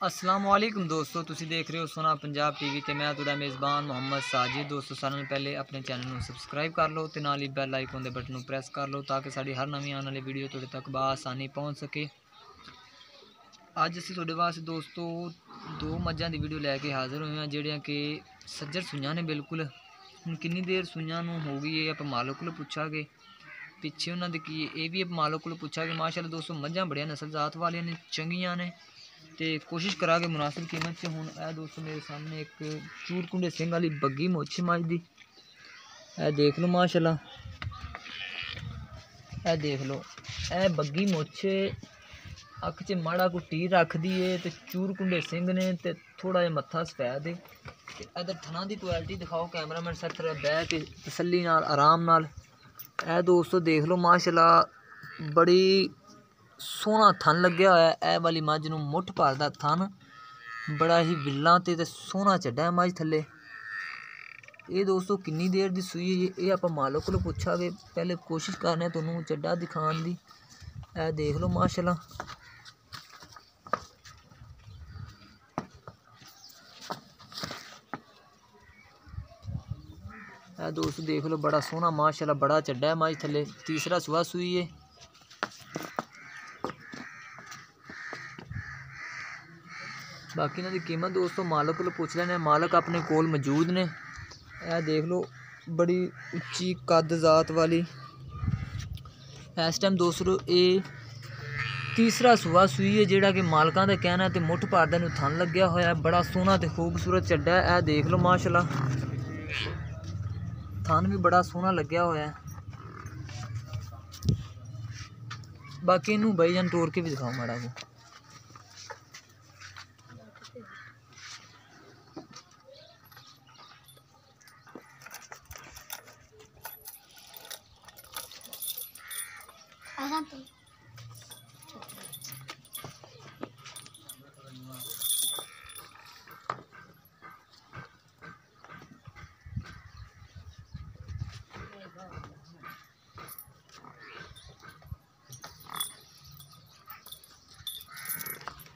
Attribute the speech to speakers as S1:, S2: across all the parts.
S1: अस्सलाम वालेकुम दोस्तों, तुसी देख रहे हो सोना पंजाब टीवी ते मैं तुहाडा मेज़बान मोहम्मद साजिद। दोस्तों सारे नाल पहले अपने चैनल को सबसक्राइब कर लो ते नाल ही बैल आइकन दे बटन को प्रेस कर लो ताकि साडी हर नवी आने वाली वीडियो तुहाडे तक बआसानी पहुँच सके। अज असीं तुहाडे वास्ते दोस्तों दो मज्जां दी वीडियो लैके हाज़र होए हां जिहड़ियां कि सज्जर सूइयां ने बिल्कुल। हुण किन्नी देर सूइयां नूं हो गई है आपां मालक कोलों पुछांगे पिछे उन्हां दे की ये भी मालक कोलों पुछांगे। माशाअल्लाह दोस्तों मज्जां बड़ियां नस्ल जात वालियां ने, चंगियां ने ते कोशिश करांगे मुनासिब कीमत से। हुण ए दोस्तों मेरे सामने एक चूरकुंडे सिंह वाली बग्गी मुੱਛ मझ दी ए देख लो माशाअल्लाह, ए देख लो ए बग्गी मुੱਛ अख च माड़ा को टीर रखदी है ते चूरकुंडे सिंह ने ते थोड़ा जिहा मत्था सफैद है। ते इधर थना दी क्वालिटी दिखाओ कैमरामैन सर तरह बह के तसल्ली नाल आराम नाल। ए दोस्तों देख लो माशाअल्लाह बड़ी सोहना थन लग्या होया ए वाली मझ नूं, मुठ भर दा थन, बड़ा ही विल्ला ते सोहना चड्डा है मझ थल्ले। ये दोस्तों किन्नी देर दी सूई है ये आपां मालक कोलों पुछांगे। पहले कोशिश करने तुहानूं चड्डा दिखाण दी। ए देख लो माशाअल्लाह दोस्तों देख लो बड़ा सोहना माशाअल्लाह बड़ा चड्डा है मझ थल्ले, तीसरा सुहा सूई है। बाकी इन्हां दी कीमत दोस्तों मालक कोलों पुछ लैने, मालक अपने कोल मौजूद ने। यह देख लो बड़ी उच्ची कद जात वाली इस टाइम दोस्तों ये तीसरा सुहा सूई है जिहड़ा कि मालकां दा कहना है। तो मुठ भर दा नूं थन लग्या होया, बड़ा सोहना ते खूबसूरत चड्डा है। यह देख लो माशाअल्लाह थन भी बड़ा सोहना लग्या होया है। बाकी इनू भाई जान तोड़ के भी दिखाओ माड़ा को।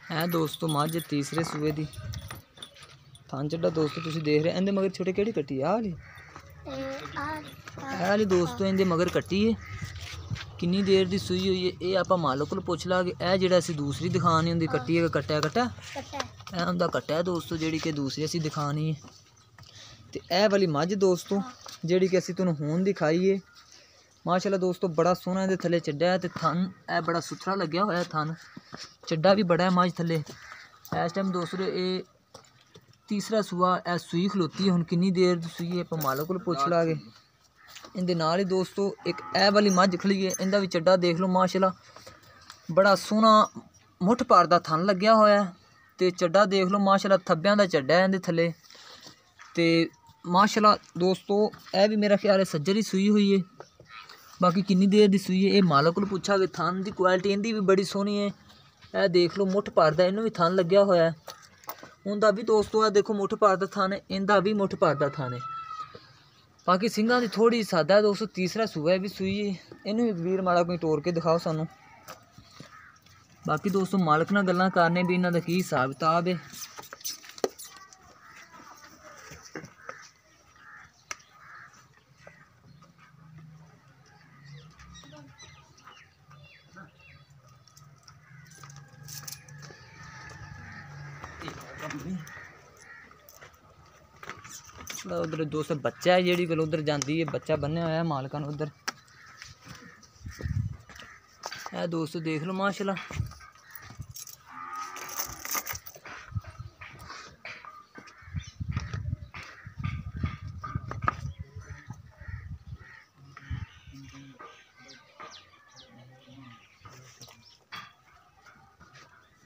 S1: है दोस्तों मझ तीसरे सूए दी थन चड्डा दोस्तों तुसीं देख रहे। इंदे मगर छोटे केड़ी कट्टी है आली दोस्तों, इंदे मगर कट्टी है। किन्नी देर दी सूई हुई है ये आपां मालक कोल पुछ लांगे। ए जेहड़ा असीं दूसरी दिखानी हुंदी कट्टी है कट्टा ए हुंदा कट्टा है दोस्तों जेहड़ी कि दूसरी असीं दिखानी है। ते ए वाली मझ दोस्तों जेहड़ी कि असीं तुहानूं हुण दिखाई है माशाअल्लाह दोस्तों बड़ा सोहना इहदे थल्ले चड्डा है ते थन ए बड़ा सुथरा लग्या होया थन, चड्डा भी बड़ा है मझ थल्ले। इस टाइम दोस्तों ये तीसरा सूआ ए सूई खलोती है। हुण किन्नी देर दी सूई है आपां मालक कोल पुछ लांगे। इंदे नाल ही दोस्तों एक ए वाली मझ खड़ी है, इंदा भी चड्डा देख लो माशाअल्लाह बड़ा सोहना मुठ भर दा थन लग्या होया ते चड्डा देख लो माशाअल्लाह थब्बियां दा चड्डा है इंदे थल्ले। ते माशाअल्लाह दोस्तों ए भी मेरा ख्याल है सज्जर ही सूई हुई है। बाकी किन्नी देर दी सूई है ये मालक कोल पुछांगे। थन दी क्वालिटी इंदी भी बड़ी सोहनी है। ए देख लो मुठ भर दा इनू भी थन लग्या होया है। उनदा भी दोस्तों ए देखो मुठ भर दा थन है, इंदा भी मुठ भर दा थन है। बाकी सिंघां दी थोड़ी सादा है दोस्तों, तीसरा सूआ भी सूई है। इनू एक वीर माड़ा कोई तोड़ के दिखाओ सानू। बाकी दोस्तों मालक नाल गल्लां करने भी इन्हां दा की हिसाब किताब है। उधर दोस्तों बच्चा है जेहड़ी कोल उधर जाती है, बच्चा बन्ने हुआ है मालका ने उधर। है दोस्तों देख लो माशाअल्लाह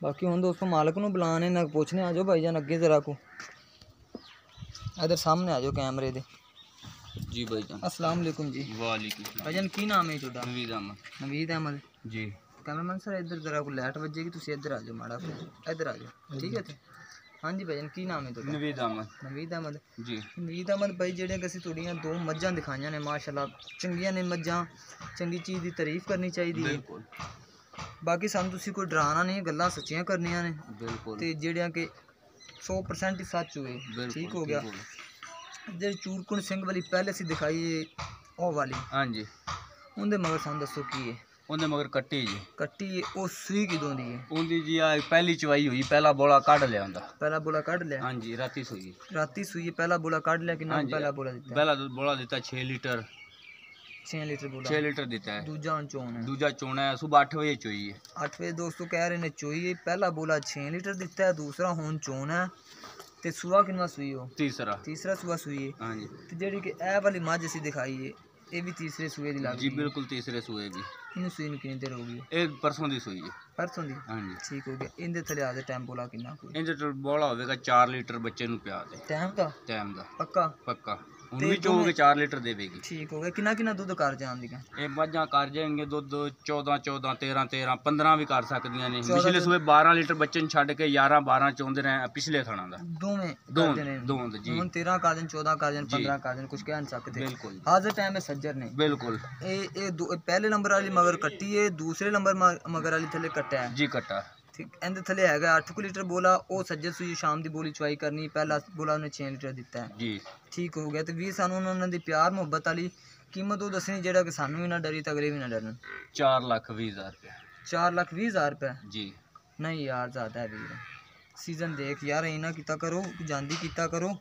S1: बाकी हम दोस्तों मालक नूं बुलाने ना पूछने आ जाओ भाईजान अगे जरा को इधर सामने आ जाओ कैमरे दे।
S2: जी भाईजान
S1: अस्सलाम वालेकुम जी।
S2: वालेकुम
S1: भाईजान की नाम है तुहाडा?
S2: नवीद अहमद।
S1: नवीद अहमद
S2: जी
S1: कैमरामैन सर इधर जरा को लाइट बजेगी, तुसीं इधर आ जाओ माड़ा इधर आ जाओ ठीक है। हाँ जी भाईजान की नाम है तुहाडा?
S2: नवीद अहमद।
S1: नवीद अहमद
S2: जी
S1: नवीद अहमद भाई जेहड़े कि असीं तुहाड़ियां दो मज्जां दिखाइयां ने माशाअल्लाह चंगियां ने मज्जां, चंगी चीज़ की तारीफ करनी चाहिए। ਬਾਕੀ ਸਾਨੂੰ ਤੁਸੀਂ ਕੋਈ ਡਰਾਣਾ ਨਹੀਂ, ਗੱਲਾਂ ਸੱਚੀਆਂ ਕਰਨੀਆਂ ਨੇ
S2: ਬਿਲਕੁਲ
S1: ਤੇ ਜਿਹੜੀਆਂ ਕਿ 100% ਹੀ ਸੱਚ ਹੋਏ। ਠੀਕ ਹੋ ਗਿਆ। ਜਿਹੜੀ ਚੂਰਕੁਣ ਸਿੰਘ ਵਾਲੀ ਪਹਿਲੇ ਅਸੀਂ ਦਿਖਾਈ ਹੈ ਉਹ ਵਾਲੀ,
S2: ਹਾਂਜੀ
S1: ਉਹਦੇ ਮਗਰ ਸਾਨੂੰ ਦੱਸੋ ਕੀ ਹੈ?
S2: ਉਹਦੇ ਮਗਰ ਕੱਟੀ ਜੀ।
S1: ਕੱਟੀ ਹੈ, ਉਹ ਸੂਈ ਕਿਦੋਂ ਦੀ ਹੈ?
S2: ਉਹਦੀ ਜੀ ਆ ਪਹਿਲੀ ਚਵਾਈ ਹੋਈ, ਪਹਿਲਾ ਬੋਲਾ ਕੱਢ ਲਿਆ ਹੁੰਦਾ।
S1: ਪਹਿਲਾ ਬੋਲਾ ਕੱਢ ਲਿਆ?
S2: ਹਾਂਜੀ ਰਾਤੀ ਸੂਈ।
S1: ਰਾਤੀ ਸੂਈ ਹੈ, ਪਹਿਲਾ ਬੋਲਾ ਕੱਢ ਲਿਆ। ਕਿੰਨਾ ਪਹਿਲਾ ਬੋਲਾ ਦਿੱਤਾ?
S2: ਪਹਿਲਾ ਬੋਲਾ ਦਿੱਤਾ 6 ਲੀਟਰ।
S1: 6 ਲੀਟਰ ਬੋਲਾ?
S2: 6 ਲੀਟਰ ਦਿੱਤਾ ਹੈ।
S1: ਦੂਜਾ ਹੁਣ ਚੋਣ ਹੈ?
S2: ਦੂਜਾ ਚੋਣਾ ਹੈ, ਸੁਬਹ 8 ਵਜੇ ਚੋਈ ਹੈ।
S1: 8 ਵਜੇ ਦੋਸਤੋ ਕਹਿ ਰਹੇ ਨੇ ਚੋਈ ਹੈ। ਪਹਿਲਾ ਬੋਲਾ 6 ਲੀਟਰ ਦਿੱਤਾ ਹੈ, ਦੂਸਰਾ ਹੁਣ ਚੋਣ ਹੈ। ਤੇ ਸੂਆ ਕਿੰਨਾ ਸੂਈ? ਹੋ ਤੀਸਰਾ ਸੂਆ ਸੂਈ ਹੈ।
S2: ਹਾਂਜੀ
S1: ਤੇ ਜਿਹੜੀ ਕਿ ਇਹ ਵਾਲੀ ਮੱਝ ਅਸੀਂ ਦਿਖਾਈ ਹੈ ਇਹ ਵੀ ਤੀਸਰੇ ਸੂਏ ਦੀ ਲੱਗਦੀ
S2: ਜੀ। ਬਿਲਕੁਲ ਤੀਸਰੇ ਸੂਏ ਦੀ।
S1: ਇਹਨੂੰ ਸੂਈ ਨੂੰ ਕਿੰਨੀ ਦੇਰ ਹੋ ਗਈ?
S2: ਇਹ ਪਰਸੋਂ ਦੀ ਸੂਈ ਹੈ।
S1: ਪਰਸੋਂ ਦੀ?
S2: ਹਾਂਜੀ
S1: ਠੀਕ ਹੋ ਗਿਆ। ਇਹਦੇ ਥੱਲੇ ਆ ਦੇ ਟਾਈਮ ਬੋਲਾ ਕਿੰਨਾ ਕੋਈ?
S2: ਇਹਦੇ ਤੋਂ ਬੋਲਾ ਹੋਵੇਗਾ 4 ਲੀਟਰ ਬੱਚੇ ਨੂੰ ਪਿਆ ਦੇ।
S1: ਟਾਈਮ ਦਾ
S2: ਪੱਕਾ। ਹੁਣ ਵੀ ਚੋ ਕੇ 4 ਲੀਟਰ ਦੇਵੇਗੀ।
S1: ਠੀਕ ਹੋ ਗਿਆ। ਕਿੰਨਾ ਦੁੱਧ ਕਰ ਜਾਂਦੀਆਂ
S2: ਇਹ ਮੱਝਾਂ ਕਰ ਜਾਣਗੇ ਦੁੱਧ 14 13 15 ਵੀ ਕਰ ਸਕਦੀਆਂ ਨੇ। ਪਿਛਲੇ ਸੂਏ 12 ਲੀਟਰ ਬੱਚੇ ਨੂੰ ਛੱਡ ਕੇ 11 12 ਚੋਂਦੇ ਰਹੇ ਪਿਛਲੇ ਥਣਾ ਦਾ।
S1: ਦੋਵੇਂ
S2: ਜੀ।
S1: ਹੁਣ 13 ਕਰ ਦੇਣ, 14 ਕਰ ਦੇਣ, 15 ਕਰ ਦੇਣ, ਕੁਝ ਕਹਿ ਨਹੀਂ ਸਕਦੇ।
S2: ਬਿਲਕੁਲ
S1: ਹਾਜ਼ਰ ਟਾਈਮ ਹੈ ਸੱਜਰ ਨੇ।
S2: ਬਿਲਕੁਲ।
S1: ਇਹ ਪਹਿਲੇ ਨੰਬਰ ਵਾਲੀ ਮਗਰ ਕੱਟੀ ਹੈ, ਦੂਸਰੇ ਨੰਬਰ ਮਗਰ ਵਾਲੀ ਥੱਲੇ ਕੱਟਿਆ ਹੈ
S2: ਜੀ। ਕੱਟਾ
S1: ਠੀਕ। ਇਹਦੇ ਥੱਲੇ ਹੈਗਾ 8 ਲੀਟਰ ਬੋਲਾ। ਉਹ ਸੱਜਰ ਸੂਈ ਸ਼ਾਮ ਦੀ ਬੋਲੀ ਚਵਾਈ ਕਰਨੀ। ਪਹਿਲਾ ਬੋਲਾ ਉਹਨੇ 6 ਲੀਟਰ ਦਿੱਤਾ ਹੈ ਜੀ। ਠੀਕ ਹੋ ਗਿਆ। ਤੇ ਵੀ ਸਾਨੂੰ ਉਹਨਾਂ ਦੀ ਪਿਆਰ ਮੁਹੱਬਤ ਵਾਲੀ ਕੀਮਤ ਉਹ ਦੱਸਣੀ ਜਿਹੜਾ ਕਿ ਸਾਨੂੰ ਵੀ ਨਾ ਡਰੀ ਤੇ ਅਗਲੇ ਵੀ ਨਾ ਡਰਨ।
S2: 4,20,000 ਰੁਪਏ।
S1: 4,20,000 ਰੁਪਏ
S2: ਜੀ।
S1: ਨਹੀਂ ਯਾਰ ਜ਼ਿਆਦਾ ਹੈ ਵੀਰ। ਸੀਜ਼ਨ ਦੇਖ ਯਾਰ, ਇਹ ਨਾ ਕੀਤਾ ਕਰੋ, ਜਾਂਦੀ ਕੀਤਾ ਕਰੋ,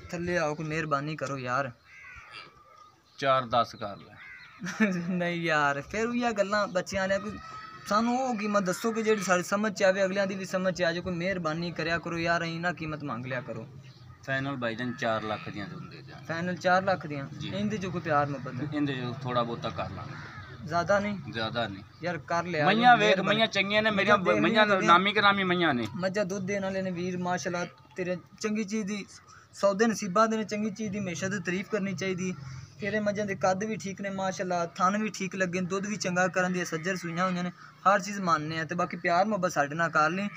S1: ਥੱਲੇ ਆਓ, ਕੋਈ ਮਿਹਰਬਾਨੀ ਕਰੋ ਯਾਰ।
S2: 4,10 ਕਰ ਲੈ।
S1: ਨਹੀਂ ਯਾਰ ਫਿਰ ਵੀ ਆ ਗੱਲਾਂ ਬੱਚਿਆਂ ਨੇ। ਕੋਈ ਸਾਨੂੰ ਉਹ ਕੀਮਤ ਦੱਸੋ ਕਿ ਜਿਹੜੀ ਸਾਡੀ ਸਮਝ ਚ ਆਵੇ, ਅਗਲਿਆਂ ਦੀ ਵੀ ਸਮਝ ਚ ਆ ਜਾਏ। ਕੋਈ ਮਿਹਰਬਾਨੀ ਕਰਿਆ ਕਰੋ ਯਾਰ, ਅਸੀਂ ਨਾ ਕੀਮਤ ਮੰਗ ਲਿਆ ਕਰੋ।
S2: ਫਾਈਨਲ ਬਾਈਜਨ 4 ਲੱਖ ਦੀਆਂ ਦਿੰਦੇ ਜਾਂ
S1: ਫਾਈਨਲ 4 ਲੱਖ ਦੀਆਂ। ਇਹਦੇ ਚ ਕੋਈ ਪਿਆਰ ਮੁਹੱਬਤ?
S2: ਇਹਦੇ ਥੋੜਾ ਬਹੁਤਾ ਕਰ ਲਾਂਗੇ।
S1: ਜ਼ਿਆਦਾ ਨਹੀਂ?
S2: ਜ਼ਿਆਦਾ ਨਹੀਂ
S1: ਯਾਰ ਕਰ ਲਿਆ।
S2: ਮਈਆਂ ਵੇਖ, ਮਈਆਂ ਚੰਗੀਆਂ ਨੇ ਮੇਰੀਆਂ। ਮਈਆਂ ਨਾਮੀ ਕਰਾਮੀ ਮਈਆਂ ਨੇ।
S1: ਮੱਝਾਂ ਦੁੱਧ ਦੇਣ ਵਾਲੇ ਨੇ ਵੀਰ, ਮਾਸ਼ਾਅੱਲਾ। ਤੇਰੇ ਚੰਗੀ ਚੀਜ਼ ਦੀ ਸੌਦੇ ਨਸੀਬਾਂ ਦੇ ਨੇ, ਚੰਗੀ ਚੀਜ਼ ਦੀ ਹਮੇਸ਼ਾ ਤੇ ਤਾਰੀਫ ਕਰਨੀ ਚਾਹੀਦੀ। ਤੇਰੇ ਮੱਝਾਂ ਦੇ ਕੱਦ ਵੀ ਠੀਕ ਨੇ ਮਾਸ਼ਾਅੱਲਾ, ਥਣ ਵੀ ਠੀਕ ਲੱਗੇ, ਦੁੱਧ ਵੀ ਚੰਗਾ ਕਰਨ ਦੀ ਸੱਜਰ ਸੂਈਆਂ ਹੋਈਆਂ ਨੇ। ਹਰ ਚੀਜ਼ ਮੰਨਨੇ ਆ। ਤੇ ਬਾਕੀ ਪਿਆਰ ਮੁਹੱਬਤ ਸਾਡੇ ਨਾਲ ਕਰ ਲਈ।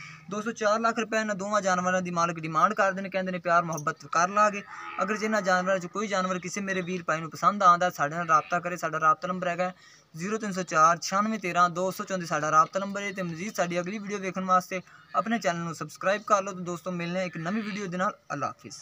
S1: 4 ਲੱਖ ਰੁਪਏ ਇਹਨਾਂ ਦੋਵਾਂ ਜਾਨਵਰਾਂ ਦੀ ਮਾਲਕ ਡਿਮਾਂਡ ਕਰਦੇ ਨੇ, ਕਹਿੰਦੇ ਨੇ ਪਿਆਰ ਮੁਹੱਬਤ ਕਰ ਲਾਂਗੇ। ਅਗਰ ਜਿਹਨਾਂ ਜਾਨਵਰਾਂ 'ਚ ਕੋਈ ਜਾਨਵਰ ਕਿਸੇ ਮੇਰੇ ਵੀਰ ਭਾਈ ਨੂੰ ਪਸੰਦ ਆਉਂਦਾ, ਸਾਡੇ ਨਾਲ ਰਾਬਤਾ ਕਰੇ। ਸਾਡਾ ਰਾਬਤਾ ਨੰਬਰ ਹੈਗਾ 0304 9613 234 ਸਾਡਾ ਰਾਬਤਾ ਨੰਬਰ ਹੈ। ਤੇ ਮਜ਼ੀਦ ਸਾਡੀ ਅਗਲੀ ਵੀਡੀਓ ਵੇਖਣ ਵਾਸਤੇ ਆਪਣੇ ਚੈਨਲ ਨੂੰ ਸਬਸਕ੍ਰਾਈਬ ਕਰ ਲਓ। ਤੇ ਦੋਸਤੋ ਮਿਲਨੇ ਇੱਕ ਨਵੀਂ ਵੀਡੀਓ ਦੇ ਨਾਲ। ਅੱਲਾ ਹਾਫਿਜ਼।